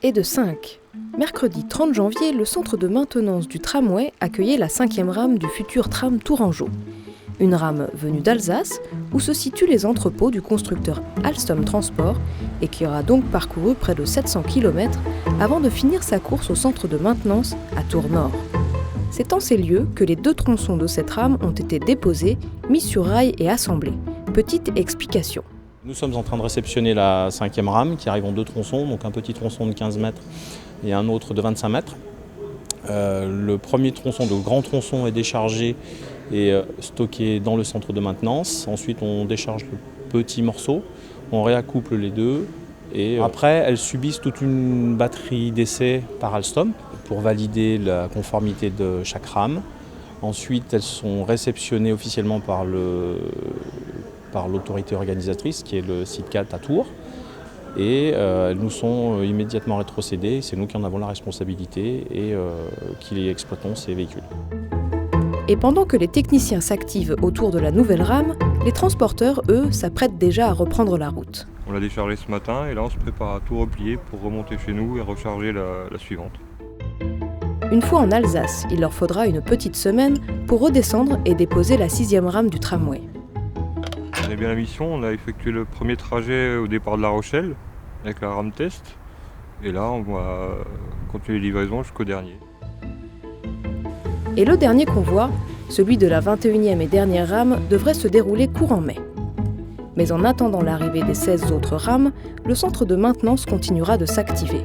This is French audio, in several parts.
Et de 5. Mercredi 30 janvier, le centre de maintenance du tramway accueillait la 5e rame du futur tram Tourangeau. Une rame venue d'Alsace, où se situent les entrepôts du constructeur Alstom Transport et qui aura donc parcouru près de 700 km avant de finir sa course au centre de maintenance à Tours-Nord. C'est en ces lieux que les 2 tronçons de cette rame ont été déposés, mis sur rail et assemblés. Petite explication. Nous sommes en train de réceptionner la 5e rame qui arrive en 2 tronçons, donc un petit tronçon de 15 mètres et un autre de 25 mètres. Le premier tronçon, le grand tronçon, est déchargé et stocké dans le centre de maintenance. Ensuite, on décharge le petit morceau, on réaccouple les deux et après, elles subissent toute une batterie d'essais par Alstom pour valider la conformité de chaque rame. Ensuite, elles sont réceptionnées officiellement par l'autorité organisatrice qui est le SITCAT à Tours et elles nous sont immédiatement rétrocédées. C'est nous qui en avons la responsabilité et qui exploitons ces véhicules. Et pendant que les techniciens s'activent autour de la nouvelle rame, les transporteurs, eux, s'apprêtent déjà à reprendre la route. On l'a déchargé ce matin et là on se prépare à tout replier pour remonter chez nous et recharger la suivante. Une fois en Alsace, il leur faudra une petite semaine pour redescendre et déposer la 6e rame du tramway. On a bien la mission, on a effectué le premier trajet au départ de La Rochelle avec la rame test et là on va continuer les livraisons jusqu'au dernier. Et le dernier convoi, celui de la 21e et dernière rame, devrait se dérouler courant mai. Mais en attendant l'arrivée des 16 autres rames, le centre de maintenance continuera de s'activer,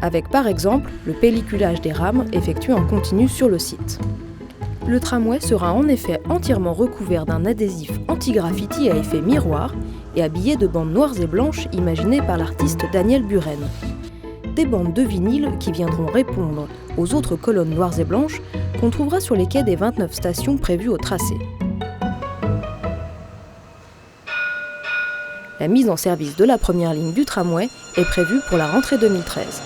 avec par exemple le pelliculage des rames effectué en continu sur le site. Le tramway sera en effet entièrement recouvert d'un adhésif anti-graffiti à effet miroir et habillé de bandes noires et blanches imaginées par l'artiste Daniel Buren. Des bandes de vinyle qui viendront répondre aux autres colonnes noires et blanches qu'on trouvera sur les quais des 29 stations prévues au tracé. La mise en service de la première ligne du tramway est prévue pour la rentrée 2013.